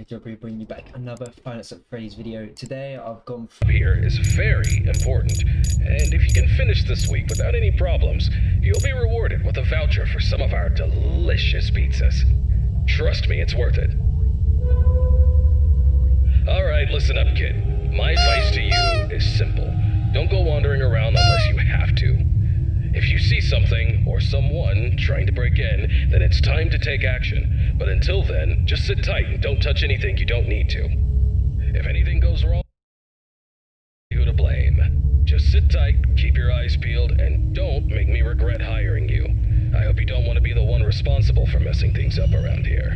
Jobbery, bringing you back another Five Nights at Freddy's video. Today I've gone through Here is very important, and if you can finish this week without any problems, you'll be rewarded with a voucher for some of our delicious pizzas. Trust me, it's worth it. Alright, listen up, kid. My advice to you is simple. Don't go wandering around unless you have to. If you see something, or someone, trying to break in, then it's time to take action. But until then, just sit tight and don't touch anything you don't need to. If anything goes wrong, who to blame. Just sit tight, keep your eyes peeled, and don't make me regret hiring you. I hope you don't want to be the one responsible for messing things up around here.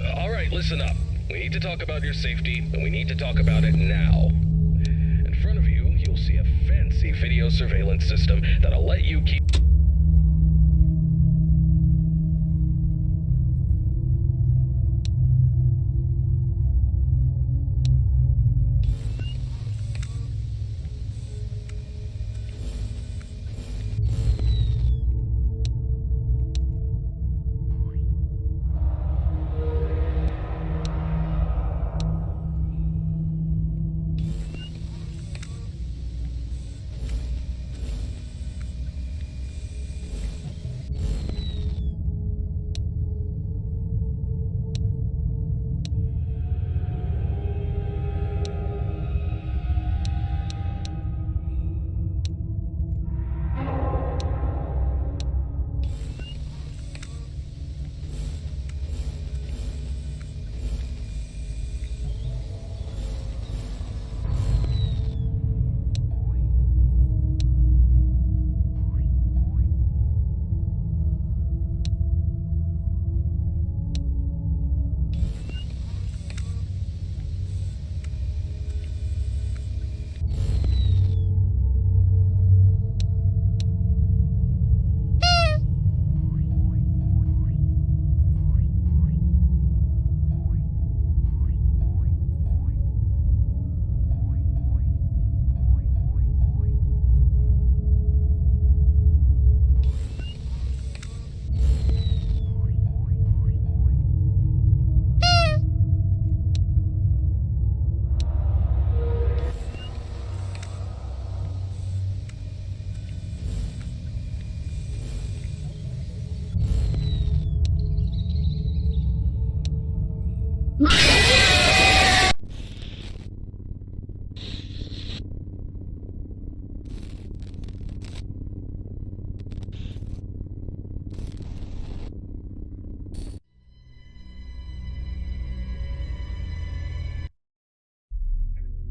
Alright, listen up. We need to talk about your safety, and we need to talk about it now. In front of you, you'll see a fancy video surveillance system that'll let you keep...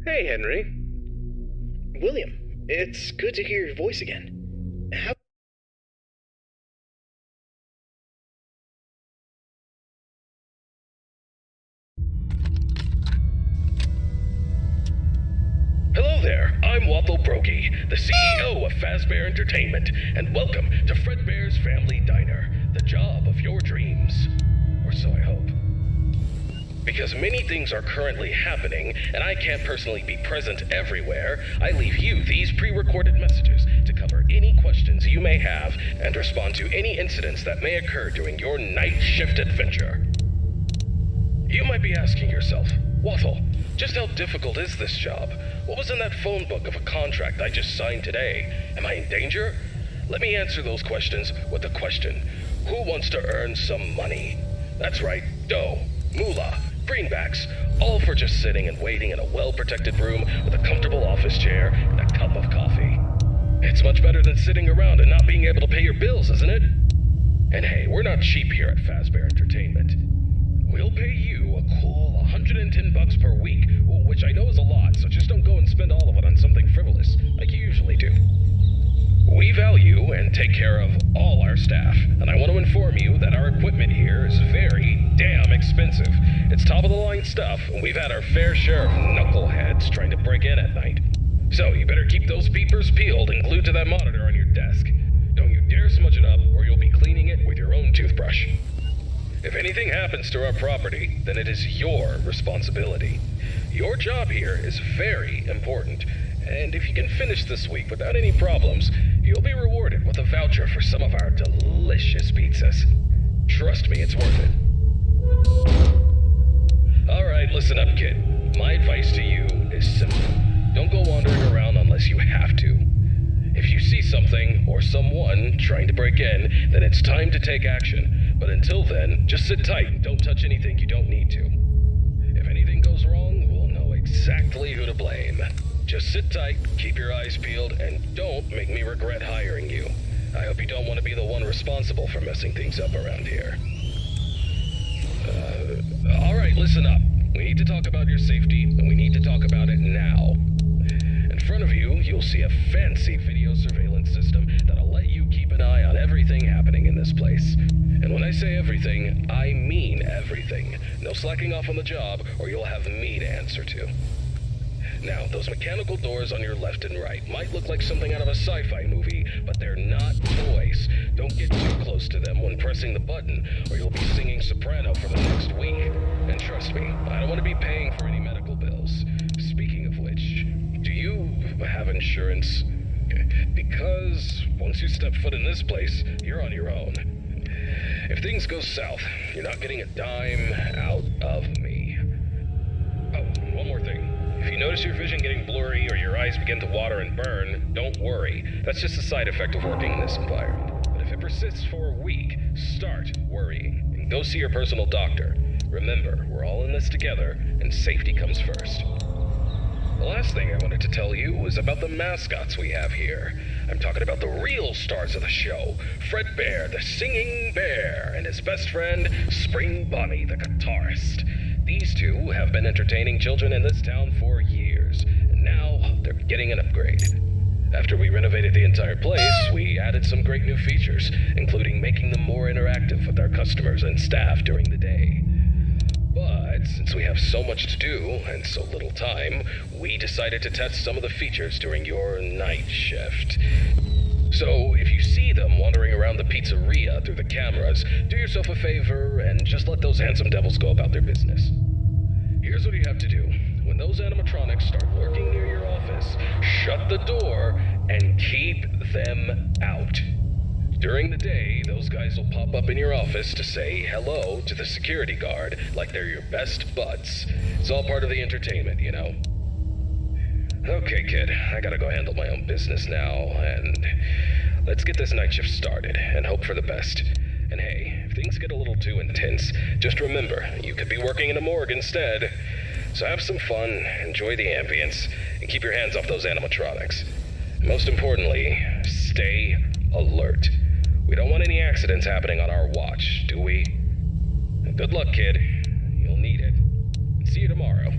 Hey, Henry. William, it's good to hear your voice again. Hello there, I'm Waffle Brokey, the CEO of Fazbear Entertainment, and welcome to Fredbear's Family Diner, the job of your dreams. Or so I hope. Because many things are currently happening, and I can't personally be present everywhere, I leave you these pre-recorded messages to cover any questions you may have and respond to any incidents that may occur during your night shift adventure. You might be asking yourself, Waffle, just how difficult is this job? What was in that phone book of a contract I just signed today? Am I in danger? Let me answer those questions with a question. Who wants to earn some money? That's right, dough, moolah, greenbacks, all for just sitting and waiting in a well-protected room with a comfortable office chair and a cup of coffee. It's much better than sitting around and not being able to pay your bills, isn't it? And hey, we're not cheap here at Fazbear Entertainment. We'll pay you a cool $110 per week, which I know is a lot, so just don't go and spend all of it on something frivolous, like you usually do. We value and take care of all our staff, and I want to inform you that our equipment here is very damn expensive. It's top-of-the-line stuff, and we've had our fair share of knuckleheads trying to break in at night. So you better keep those peepers peeled and glued to that monitor on your desk. Don't you dare smudge it up, or you'll be cleaning it with your own toothbrush. If anything happens to our property, then it is your responsibility. Your job here is very important, and if you can finish this week without any problems, you'll be rewarded with a voucher for some of our delicious pizzas. Trust me, it's worth it. Listen up, kid. My advice to you is simple. Don't go wandering around unless you have to. If you see something or someone trying to break in, then it's time to take action. But until then, just sit tight and don't touch anything you don't need to. If anything goes wrong, we'll know exactly who to blame. Just sit tight, keep your eyes peeled, and don't make me regret hiring you. I hope you don't want to be the one responsible for messing things up around here. Alright, listen up. We need to talk about your safety, and we need to talk about it now. In front of you, you'll see a fancy video surveillance system that'll let you keep an eye on everything happening in this place. And when I say everything, I mean everything. No slacking off on the job, or you'll have me to answer to. Now, those mechanical doors on your left and right might look like something out of a sci-fi movie, but they're not toys. Don't get too close to them when pressing the button, or you'll be singing soprano for the next week. And trust me, I don't want to be paying for any medical bills. Speaking of which, do you have insurance? Because once you step foot in this place, you're on your own. If things go south, you're not getting a dime out of me. Oh, one more thing. If you notice your vision getting blurry or your eyes begin to water and burn, don't worry. That's just a side effect of working in this environment. But if it persists for a week, start worrying and go see your personal doctor. Remember, we're all in this together, and safety comes first. The last thing I wanted to tell you was about the mascots we have here. I'm talking about the real stars of the show. Fredbear, the singing bear, and his best friend, Spring Bunny, the guitarist. These two have been entertaining children in this town for years, and now they're getting an upgrade. After we renovated the entire place, we added some great new features, including making them more interactive with our customers and staff during the day. But since we have so much to do and so little time, we decided to test some of the features during your night shift. So if you see them wandering around the pizzeria through the cameras, do yourself a favor and just let those handsome devils go about their business. Here's what you have to do. When those animatronics start lurking near your office, shut the door and keep them out. During the day, those guys will pop up in your office to say hello to the security guard like they're your best buds. It's all part of the entertainment, you know. Okay, kid, I gotta go handle my own business now, and let's get this night shift started and hope for the best. And hey, if things get a little too intense, just remember, you could be working in a morgue instead. So have some fun, enjoy the ambience, and keep your hands off those animatronics. Most importantly, stay alert. We don't want any accidents happening on our watch, do we? Good luck, kid. You'll need it. See you tomorrow.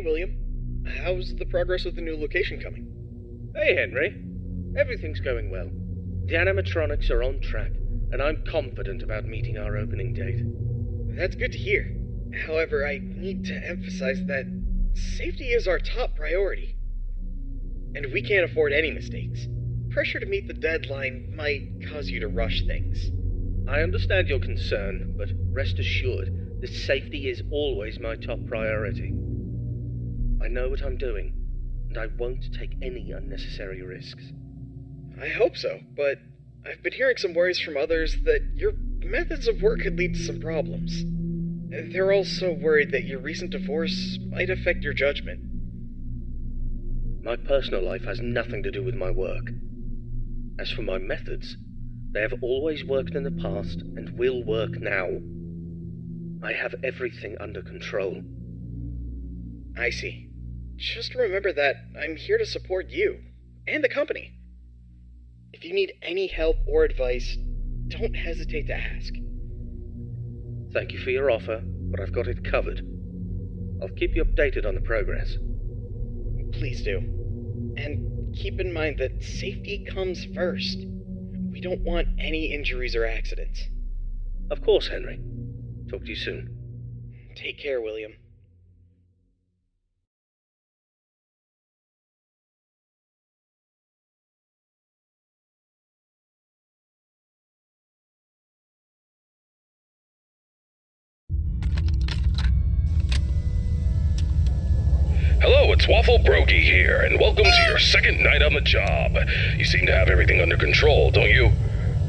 William. How's the progress with the new location coming? Hey, Henry. Everything's going well. The animatronics are on track, and I'm confident about meeting our opening date. That's good to hear. However, I need to emphasize that safety is our top priority. And we can't afford any mistakes. Pressure to meet the deadline might cause you to rush things. I understand your concern, but rest assured that safety is always my top priority. I know what I'm doing, and I won't take any unnecessary risks. I hope so, but I've been hearing some worries from others that your methods of work could lead to some problems. They're also worried that your recent divorce might affect your judgment. My personal life has nothing to do with my work. As for my methods, they have always worked in the past and will work now. I have everything under control. I see. Just remember that I'm here to support you and the company. If you need any help or advice, don't hesitate to ask. Thank you for your offer, but I've got it covered. I'll keep you updated on the progress. Please do. And keep in mind that safety comes first. We don't want any injuries or accidents. Of course, Henry. Talk to you soon. Take care, William. Hello, it's Waffle Brokey here, and welcome to your second night on the job. You seem to have everything under control, don't you?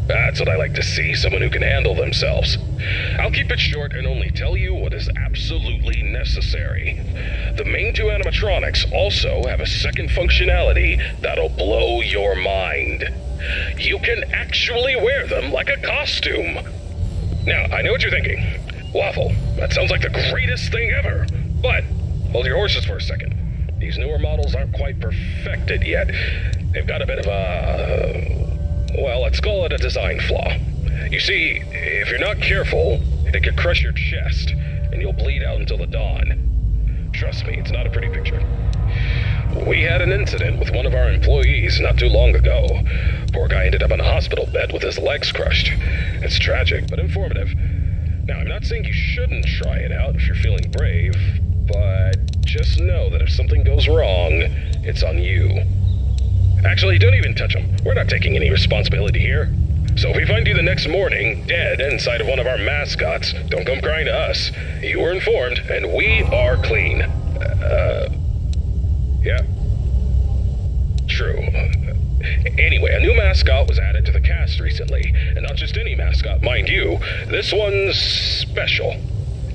That's what I like to see, someone who can handle themselves. I'll keep it short and only tell you what is absolutely necessary. The main two animatronics also have a second functionality that'll blow your mind. You can actually wear them like a costume. Now, I know what you're thinking. Waffle, that sounds like the greatest thing ever. But hold your horses for a second. These newer models aren't quite perfected yet. They've got a bit of well, let's call it a design flaw. You see, if you're not careful, it could crush your chest, and you'll bleed out until the dawn. Trust me, it's not a pretty picture. We had an incident with one of our employees not too long ago. Poor guy ended up in a hospital bed with his legs crushed. It's tragic, but informative. Now, I'm not saying you shouldn't try it out if you're feeling brave, but just know that if something goes wrong, it's on you. Actually, don't even touch them. We're not taking any responsibility here. So if we find you the next morning, dead inside of one of our mascots, don't come crying to us. You were informed, and we are clean. Yeah. True. Anyway, a new mascot was added to the cast recently, and not just any mascot, mind you. This one's special.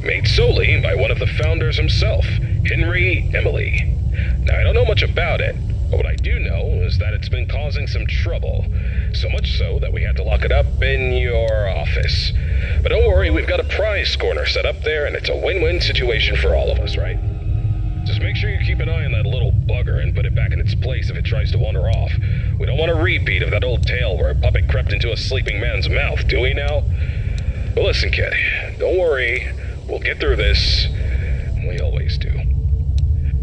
Made solely by one of the founders himself, Henry Emily. Now, I don't know much about it, but what I do know is that it's been causing some trouble. So much so that we had to lock it up in your office. But don't worry, we've got a prize corner set up there, and it's a win-win situation for all of us, right? Just make sure you keep an eye on that little bugger and put it back in its place if it tries to wander off. We don't want a repeat of that old tale where a puppet crept into a sleeping man's mouth, do we now? But listen, kid, don't worry. We'll get through this. We always do.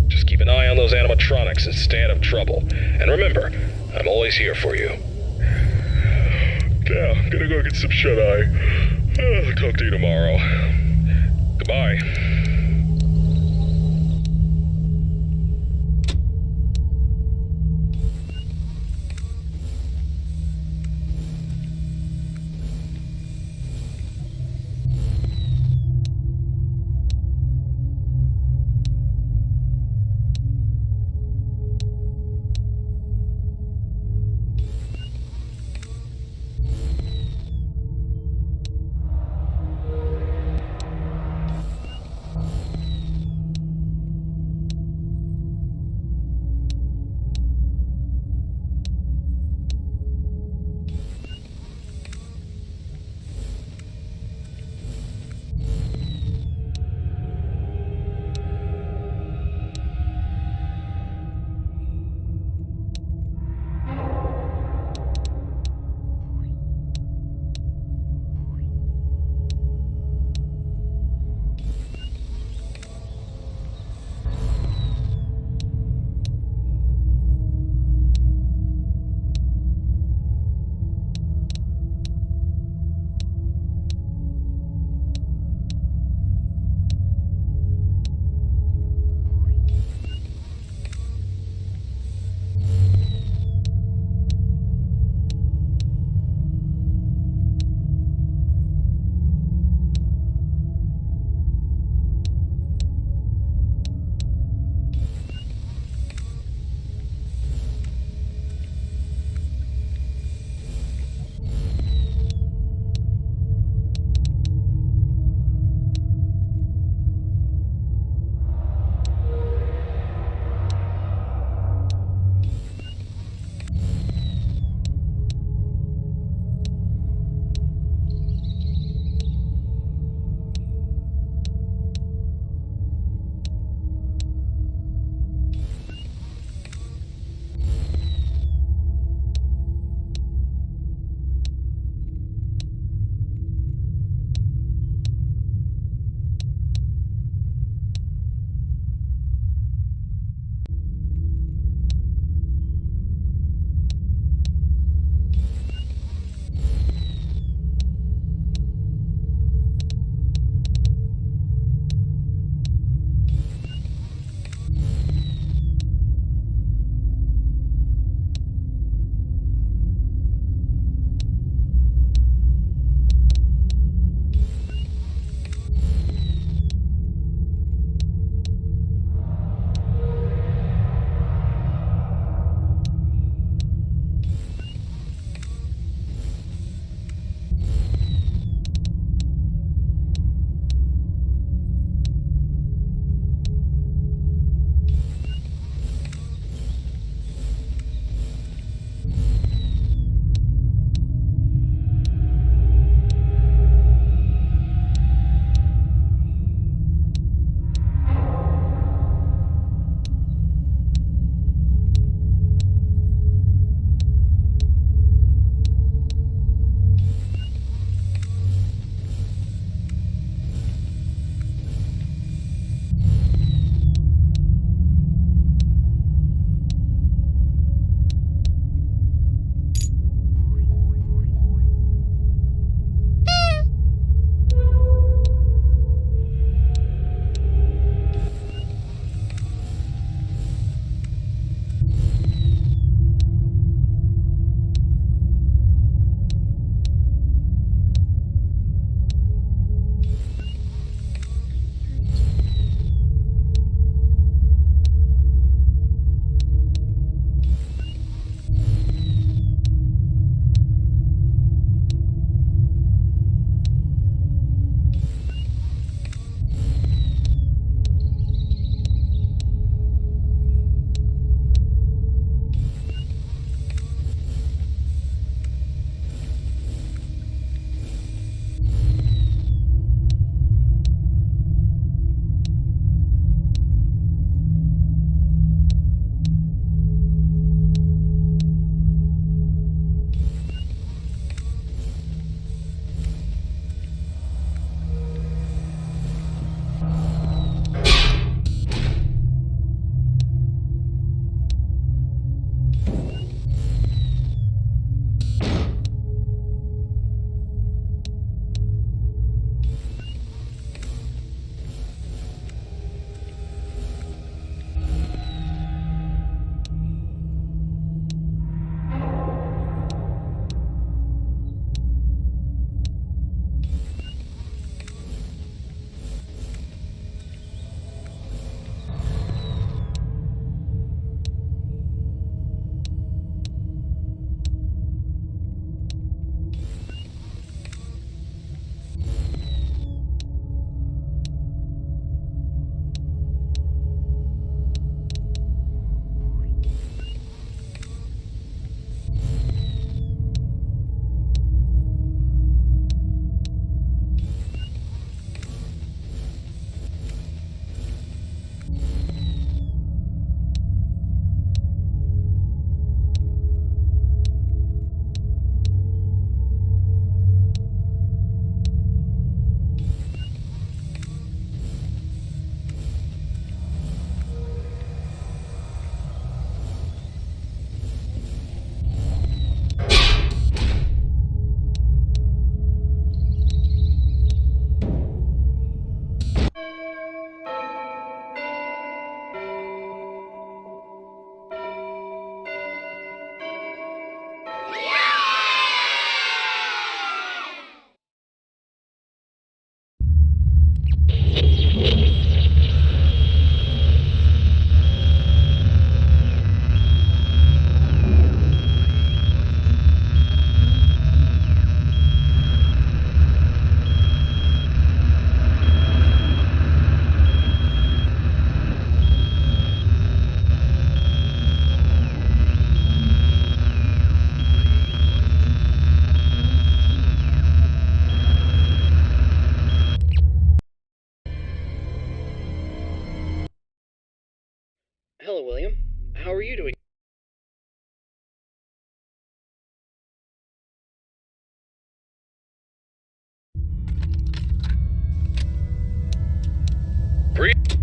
Just keep an eye on those animatronics and stay out of trouble. And remember, I'm always here for you. Yeah, I'm gonna go get some shut-eye. Talk to you tomorrow. Goodbye. Breathe.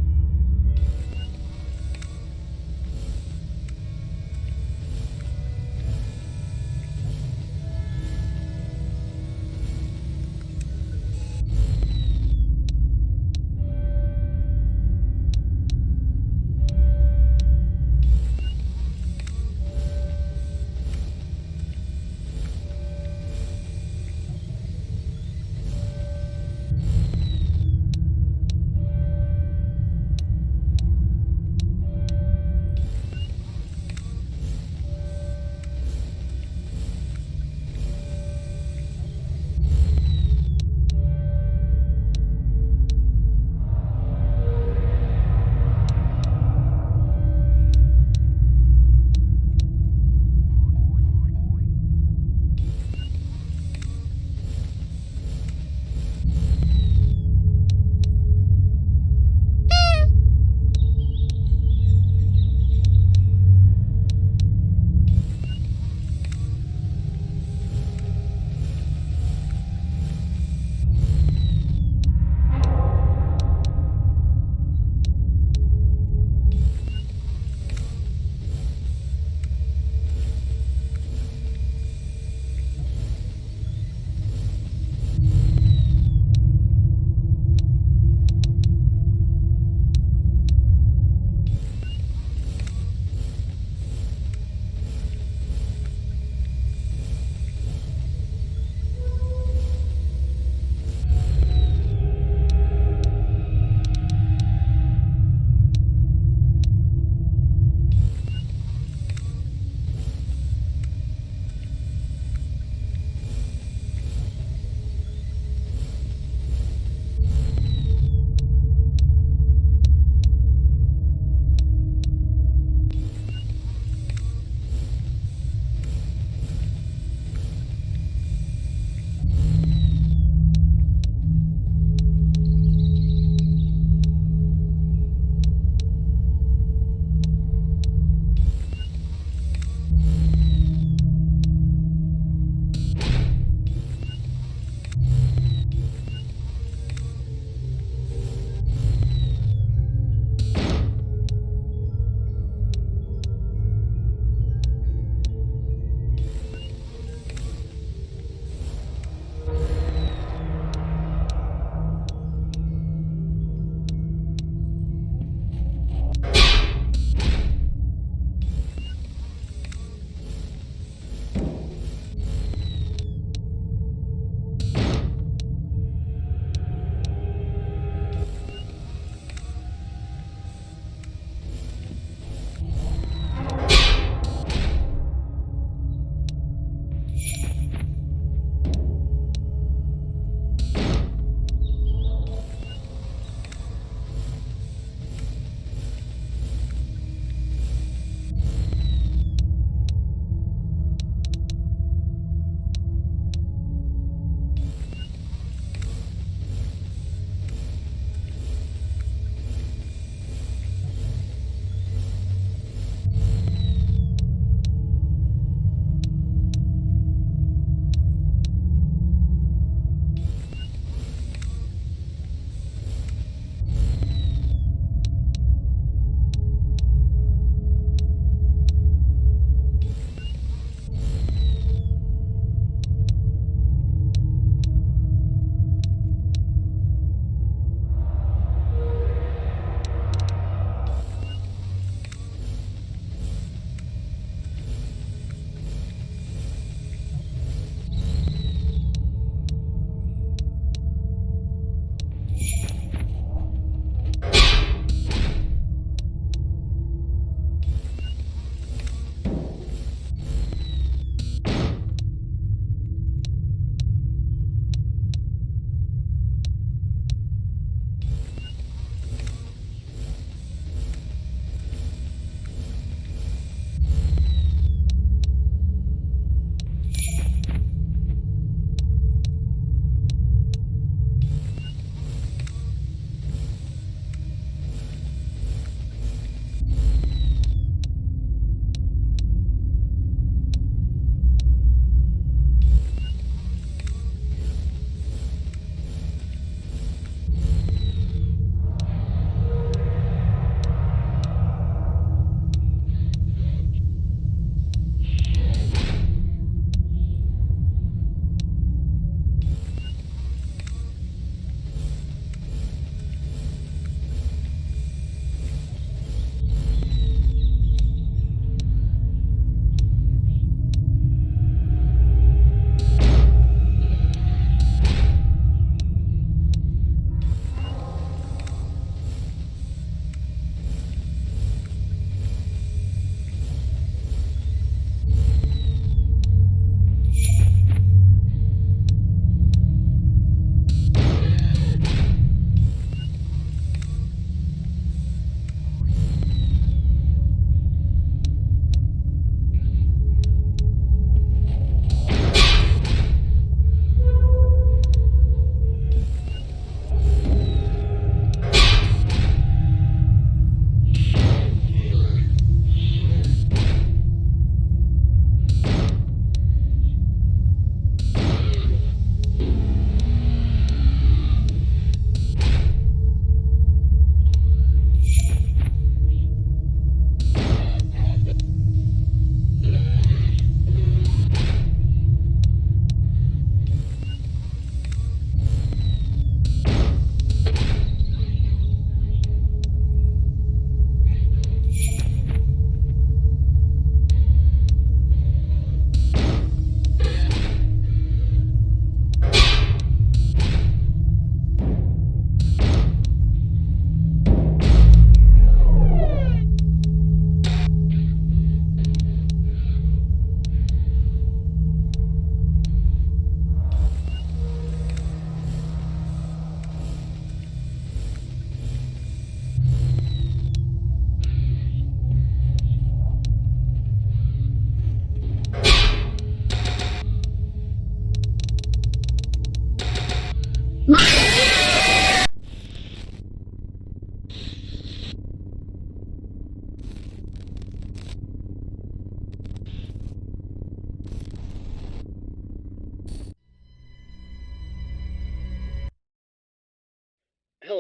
Hello,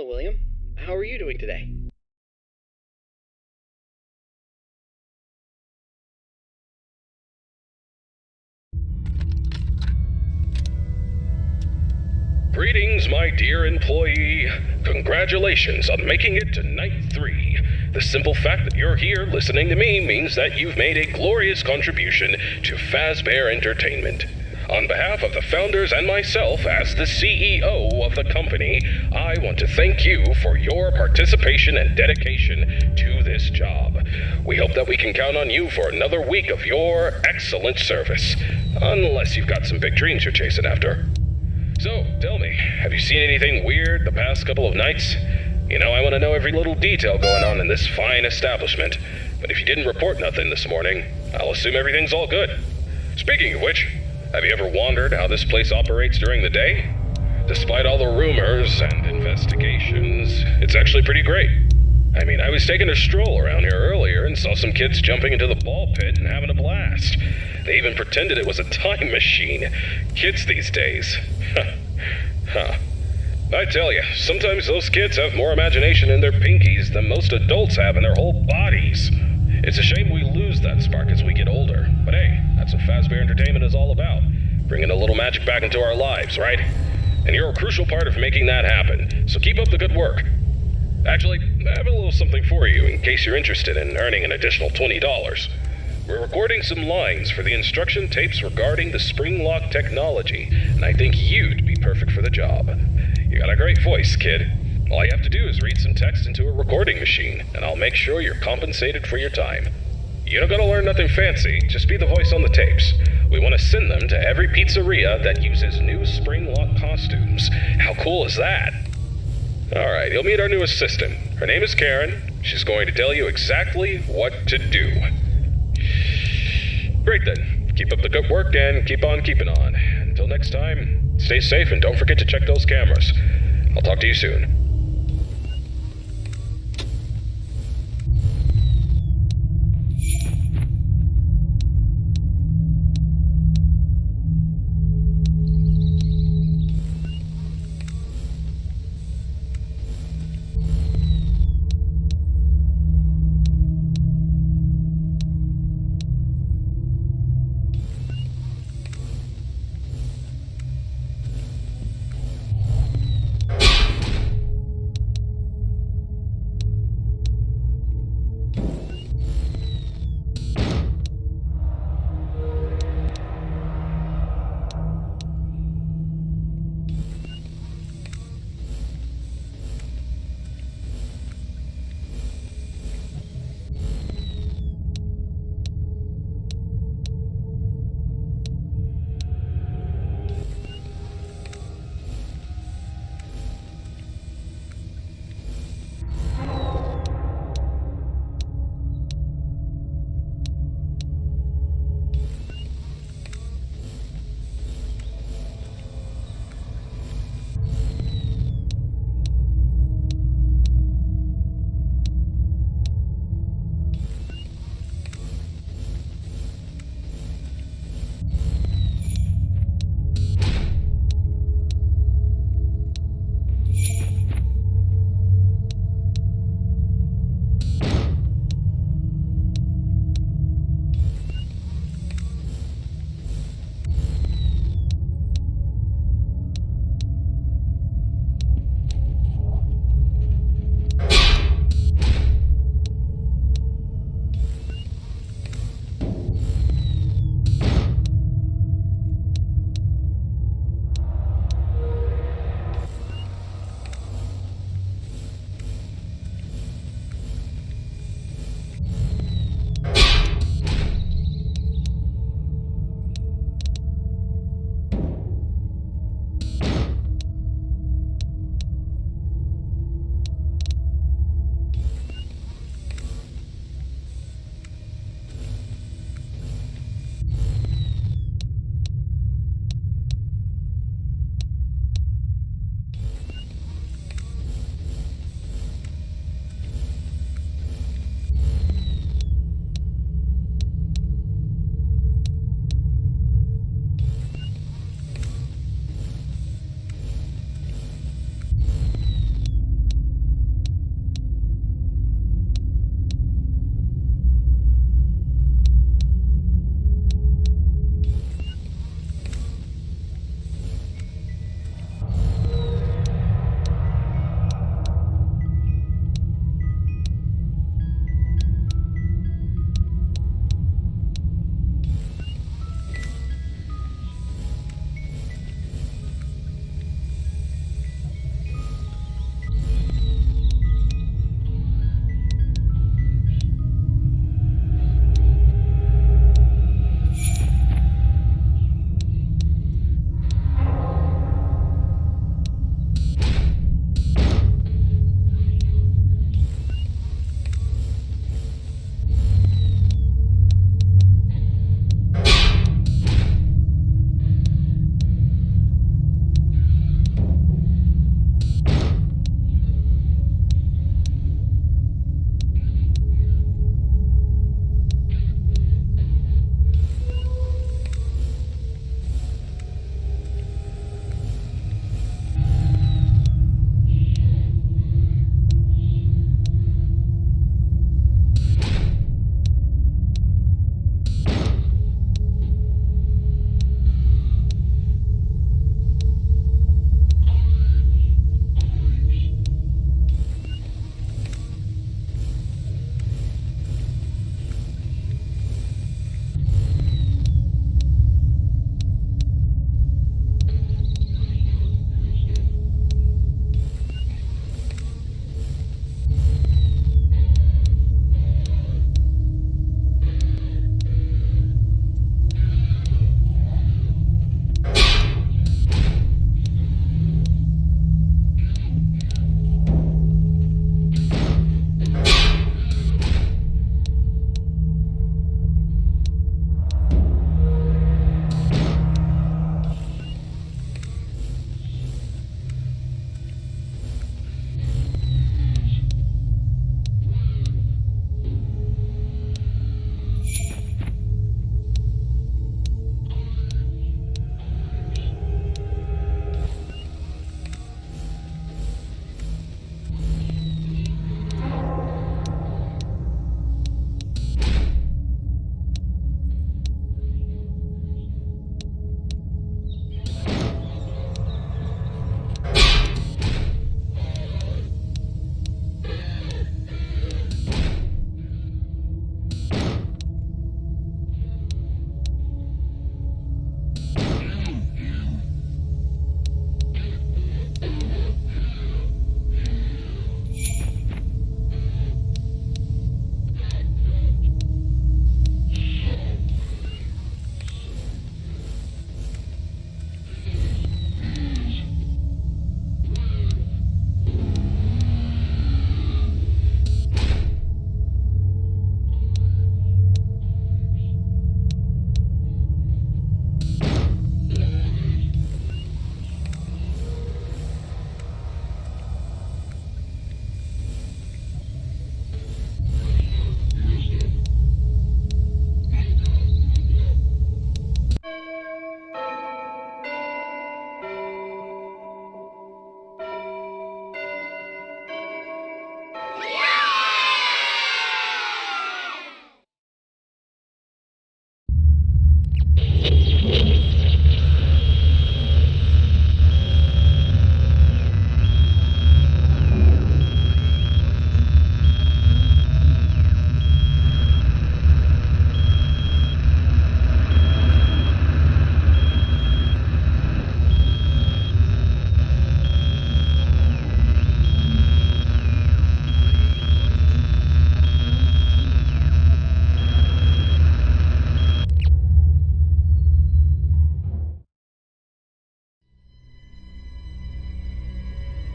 William. How are you doing today? Greetings, my dear employee. Congratulations on making it to night 3. The simple fact that you're here listening to me means that you've made a glorious contribution to Fazbear Entertainment. On behalf of the founders and myself as the CEO of the company, I want to thank you for your participation and dedication to this job. We hope that we can count on you for another week of your excellent service. Unless you've got some big dreams you're chasing after. So, tell me, have you seen anything weird the past couple of nights? You know, I want to know every little detail going on in this fine establishment. But if you didn't report nothing this morning, I'll assume everything's all good. Speaking of which, have you ever wondered how this place operates during the day? Despite all the rumors and investigations, it's actually pretty great. I mean, I was taking a stroll around here earlier and saw some kids jumping into the ball pit and having a blast. They even pretended it was a time machine. Kids these days. Huh. I tell you, sometimes those kids have more imagination in their pinkies than most adults have in their whole bodies. It's a shame we lose that spark as we get older. But hey, that's what Fazbear Entertainment is all about. Bringing a little magic back into our lives, right? And you're a crucial part of making that happen, so keep up the good work. Actually, I have a little something for you in case you're interested in earning an additional $20. We're recording some lines for the instruction tapes regarding the spring lock technology, and I think you'd be perfect for the job. You got a great voice, kid. All you have to do is read some text into a recording machine, and I'll make sure you're compensated for your time. You don't gotta learn nothing fancy, just be the voice on the tapes. We want to send them to every pizzeria that uses new spring lock costumes. How cool is that? Alright, you'll meet our new assistant. Her name is Karen. She's going to tell you exactly what to do. Great then. Keep up the good work and keep on keeping on. Until next time, stay safe and don't forget to check those cameras. I'll talk to you soon.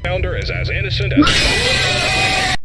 founder is as innocent as...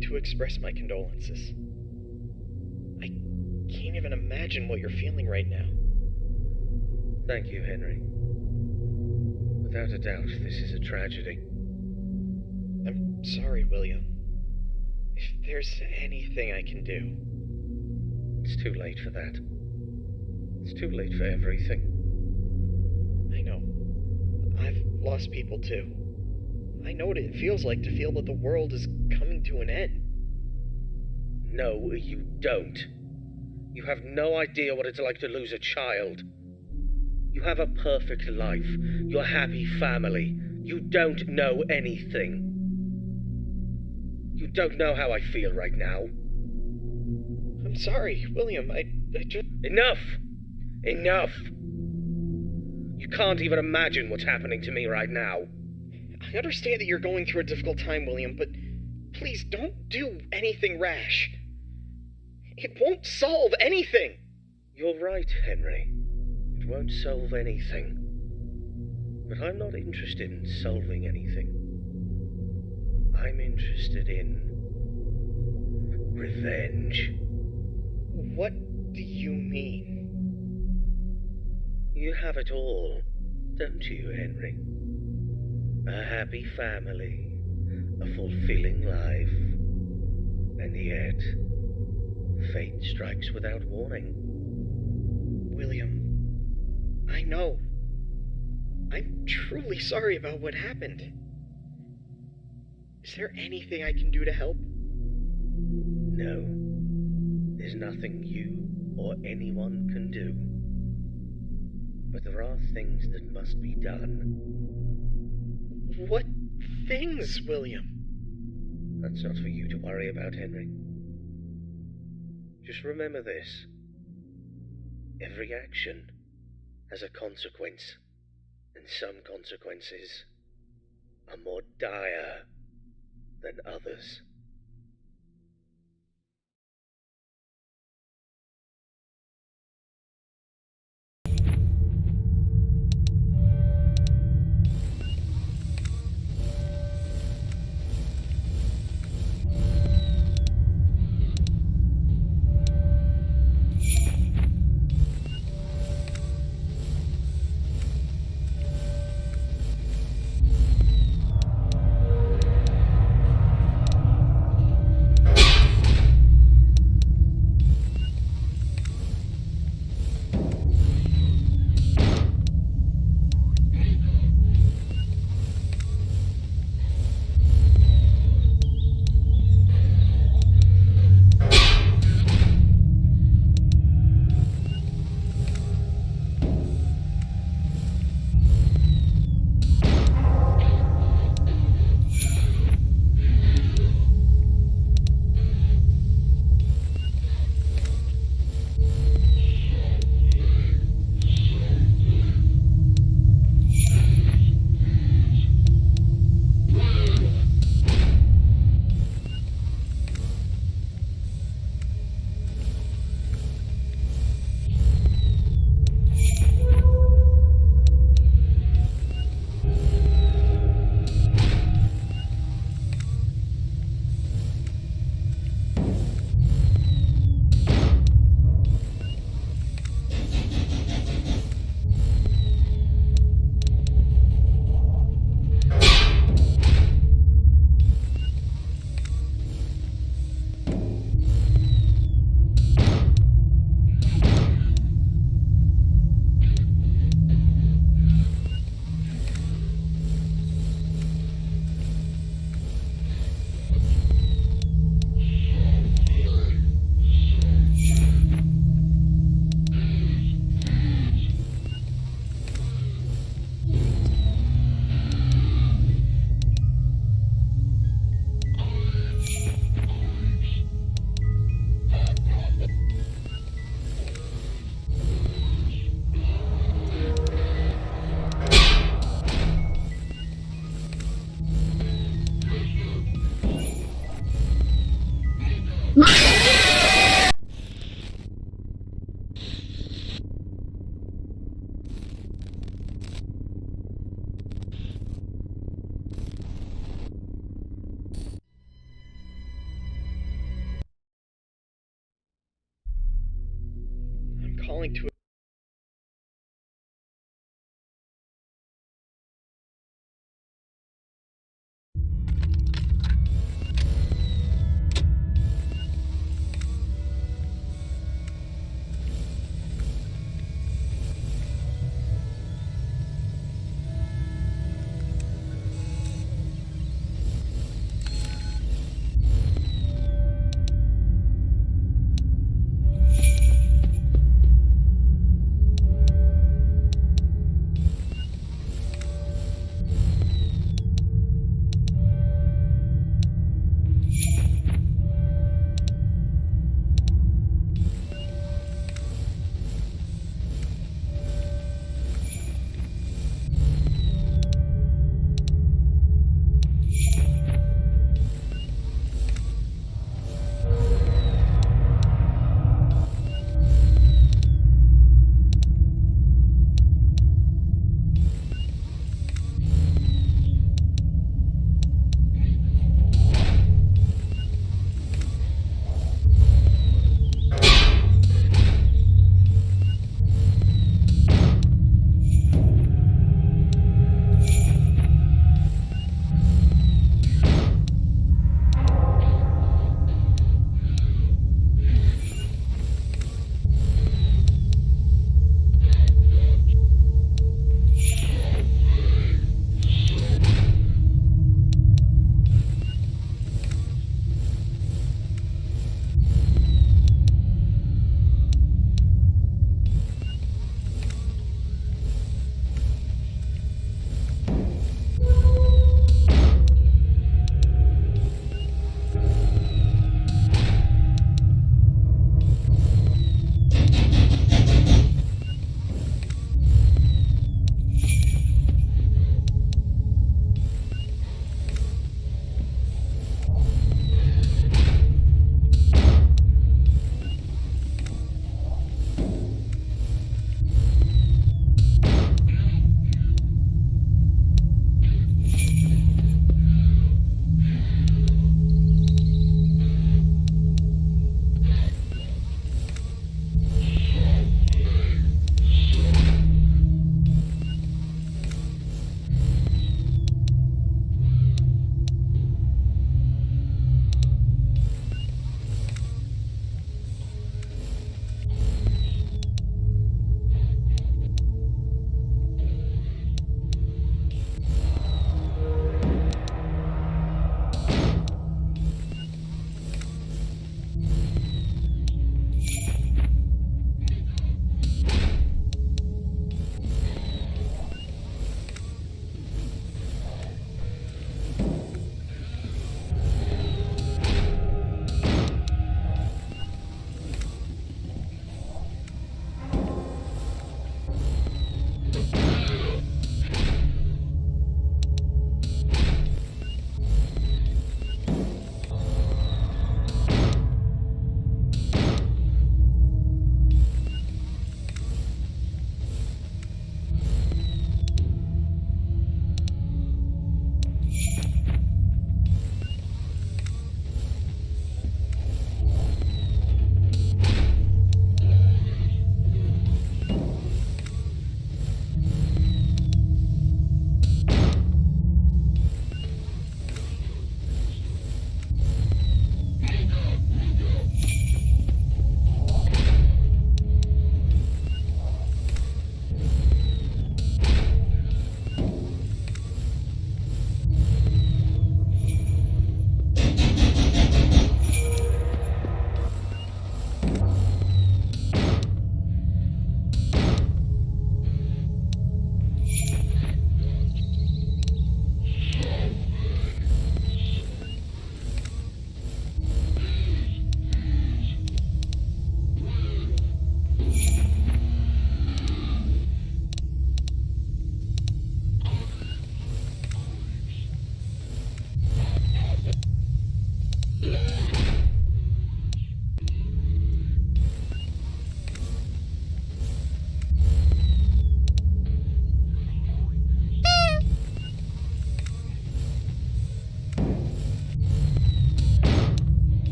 like to express my condolences. I can't even imagine what you're feeling right now. Thank you, Henry. Without a doubt, this is a tragedy. I'm sorry, William. If there's anything I can do... It's too late for that. It's too late for everything. I know. I've lost people too. I know what it feels like to feel that the world is coming to an end. No, you don't. You have no idea what it's like to lose a child. You have a perfect life. Your happy family. You don't know anything. You don't know how I feel right now. I'm sorry, William. I just... Enough! Enough! You can't even imagine what's happening to me right now. I understand that you're going through a difficult time, William, but please don't do anything rash. It won't solve anything. You're right, Henry. It won't solve anything. But I'm not interested in solving anything. I'm interested in... revenge. What do you mean? You have it all, don't you, Henry? A happy family, a fulfilling life, and yet, fate strikes without warning. William, I know. I'm truly sorry about what happened. Is there anything I can do to help? No, there's nothing you or anyone can do. But there are things that must be done. What things, William? That's not for you to worry about, Henry. Just remember this. Every action has a consequence, and some consequences are more dire than others. calling to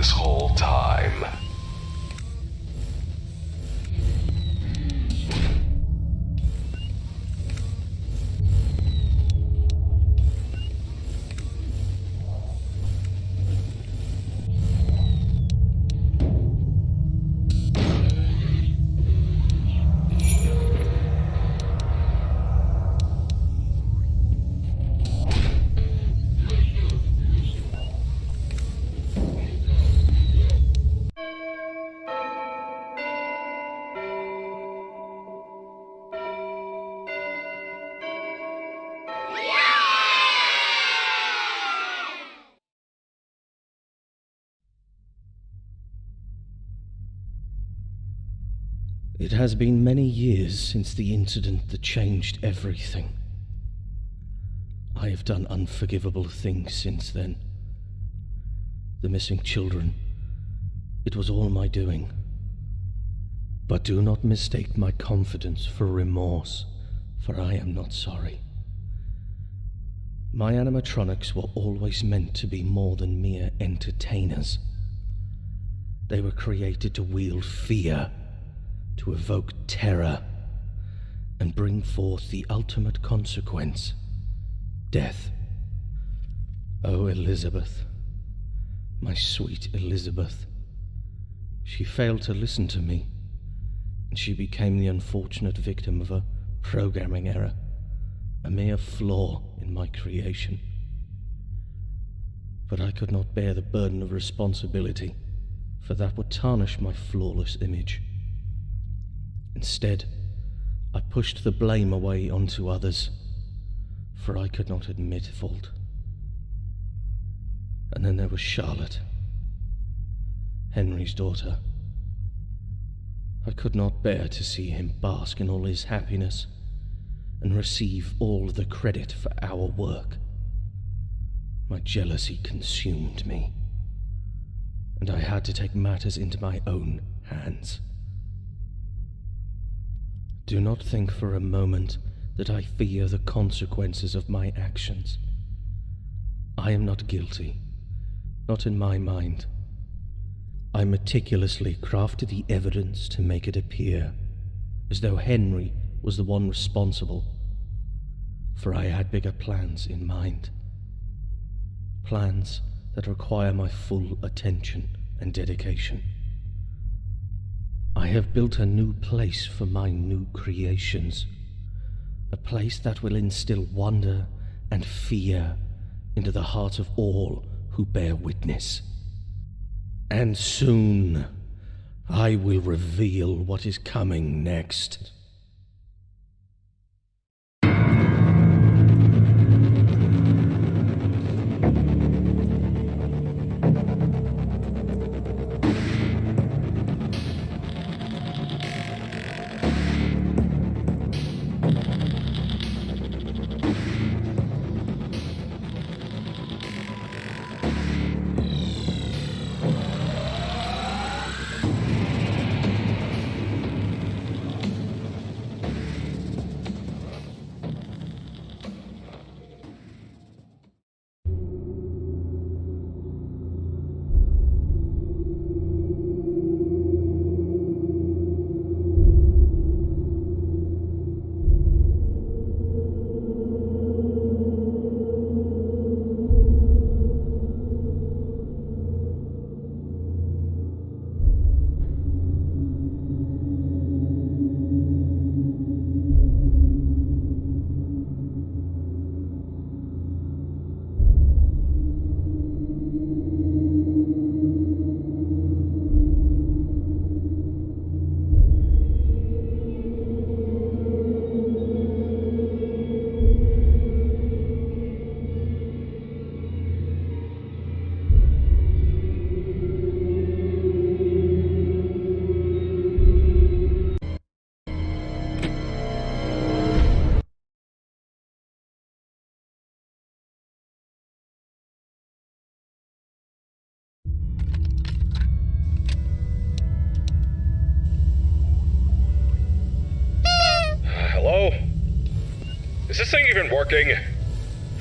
this whole time. It has been many years since the incident that changed everything. I have done unforgivable things since then. The missing children, it was all my doing. But do not mistake my confidence for remorse, for I am not sorry. My animatronics were always meant to be more than mere entertainers. They were created to wield fear, to evoke terror, and bring forth the ultimate consequence, death. Oh, Elizabeth, my sweet Elizabeth. She failed to listen to me, and she became the unfortunate victim of a programming error, a mere flaw in my creation. But I could not bear the burden of responsibility, for that would tarnish my flawless image. Instead, I pushed the blame away onto others, for I could not admit fault. And then there was Charlotte, Henry's daughter. I could not bear to see him bask in all his happiness and receive all the credit for our work. My jealousy consumed me, and I had to take matters into my own hands. Do not think for a moment that I fear the consequences of my actions. I am not guilty, not in my mind. I meticulously crafted the evidence to make it appear as though Henry was the one responsible, for I had bigger plans in mind. Plans that require my full attention and dedication. I have built a new place for my new creations, a place that will instill wonder and fear into the heart of all who bear witness. And soon I will reveal what is coming next. Hello? Is this thing even working?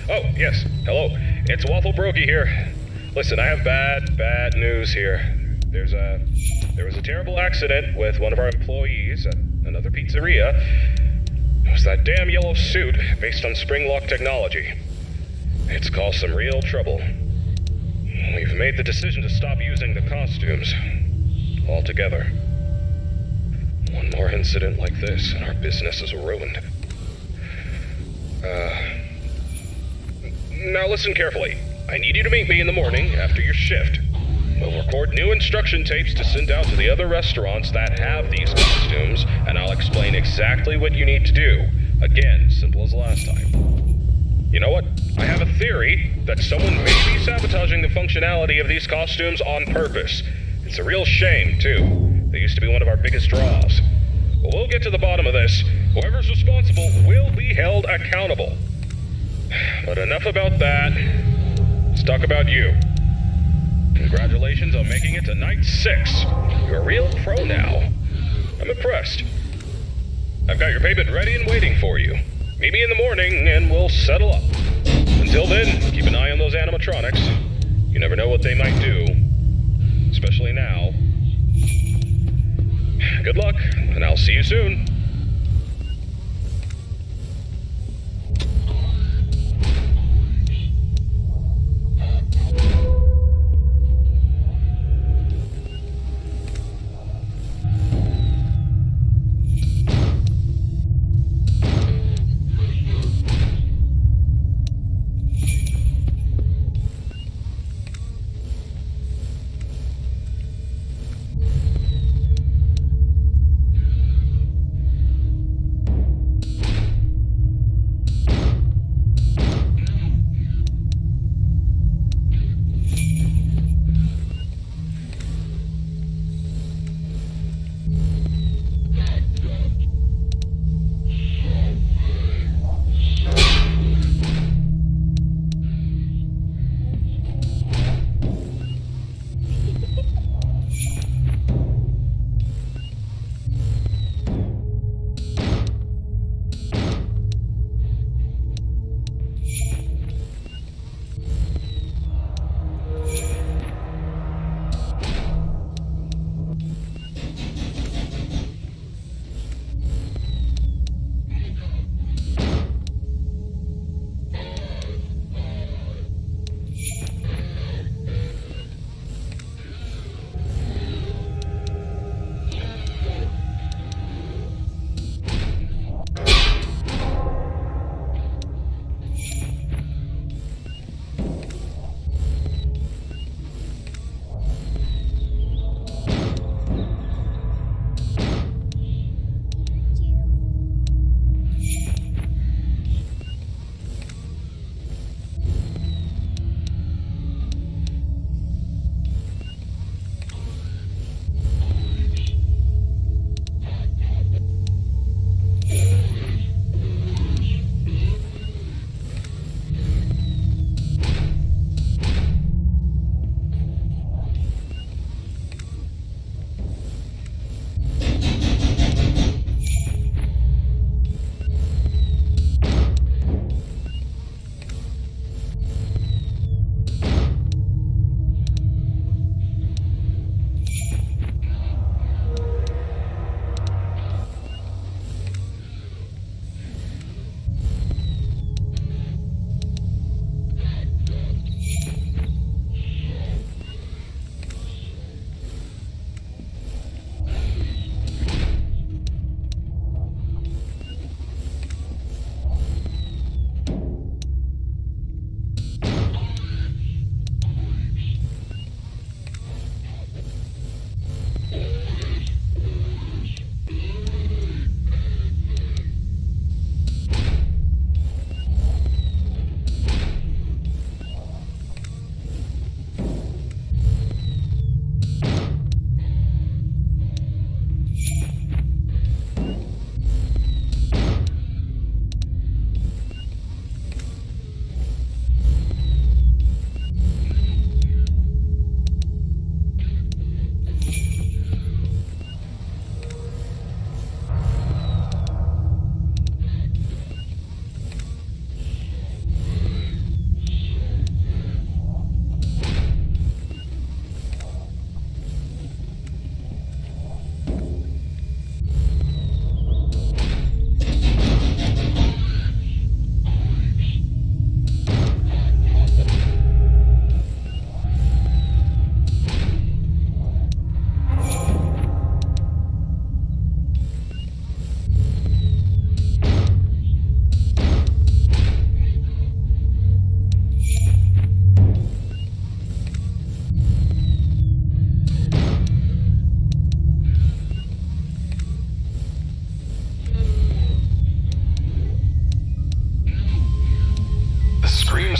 Oh, yes. Hello. It's Waffle Brokey here. Listen, I have bad news here. There was a terrible accident with one of our employees at another pizzeria. It was that damn yellow suit based on spring-lock technology. It's caused some real trouble. We've made the decision to stop using the costumes altogether. One more incident like this, and our business is ruined. Now listen carefully. I need you to meet me in the morning after your shift. We'll record new instruction tapes to send out to the other restaurants that have these costumes, and I'll explain exactly what you need to do. Again, simple as last time. You know what? I have a theory that someone may be sabotaging the functionality of these costumes on purpose. It's a real shame, too. They used to be one of our biggest draws. But we'll get to the bottom of this. Whoever's responsible will be held accountable. But enough about that. Let's talk about you. Congratulations on making it to night 6. You're a real pro now. I'm impressed. I've got your payment ready and waiting for you. Meet me in the morning and we'll settle up. Until then, keep an eye on those animatronics. You never know what they might do. Especially now. Good luck, and I'll see you soon.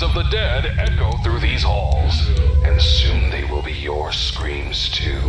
screams of the dead echo through these halls, and soon they will be your screams too.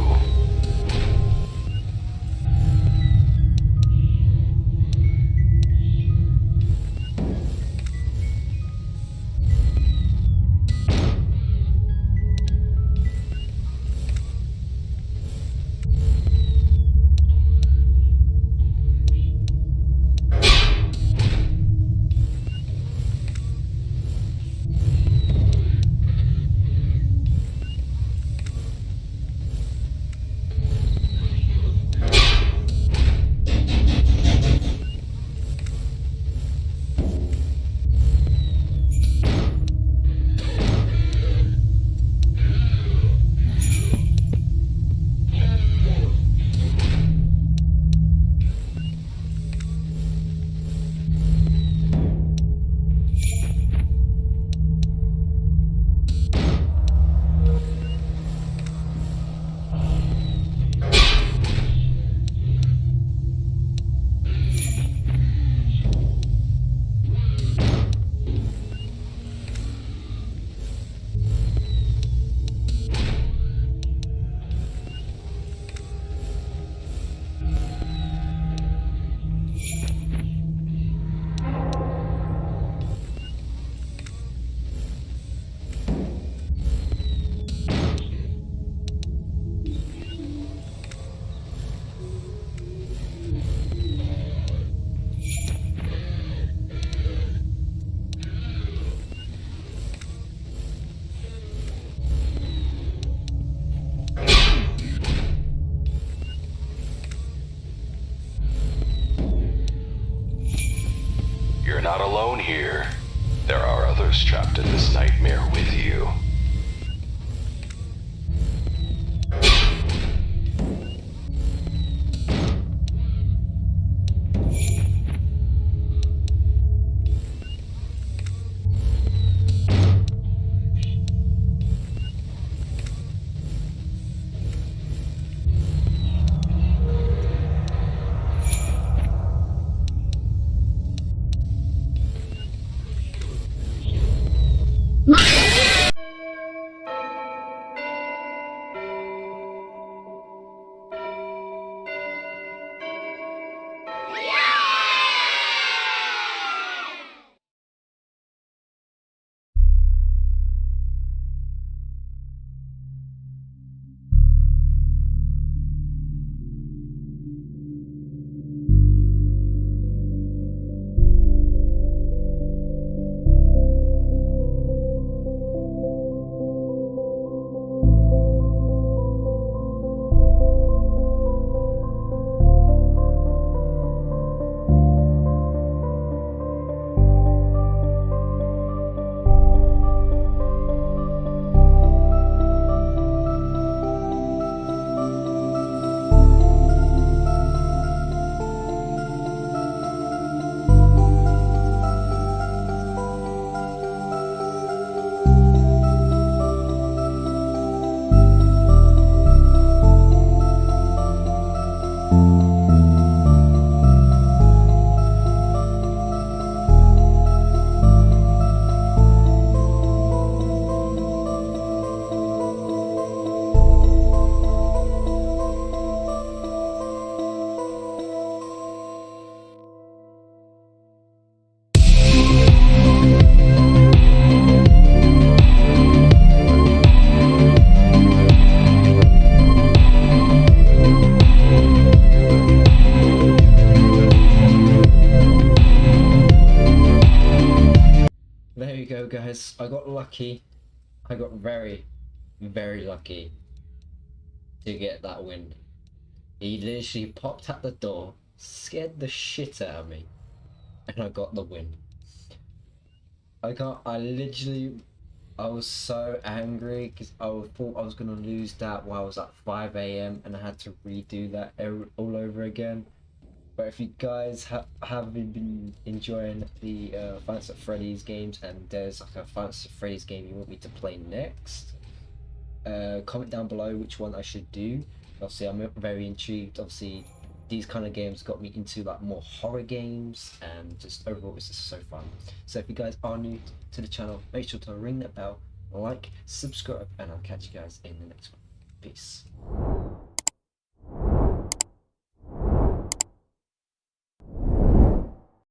You're not alone here. There are others trapped in this nightmare with you. There you go, guys. I got lucky. I got very, very lucky to get that win. He literally popped at the door, scared the shit out of me, and I got the win. I was so angry because I thought I was going to lose that while I was at 5 a.m. and I had to redo that all over again. But if you guys have been enjoying the Five Nights at Freddy's games and there's like a Five Nights at Freddy's game you want me to play next, comment down below which one I should do. Obviously, I'm very intrigued. Obviously, these kind of games got me into like more horror games, and just overall it's just so fun. So if you guys are new to the channel, make sure to ring that bell, like, subscribe, and I'll catch you guys in the next one. Peace.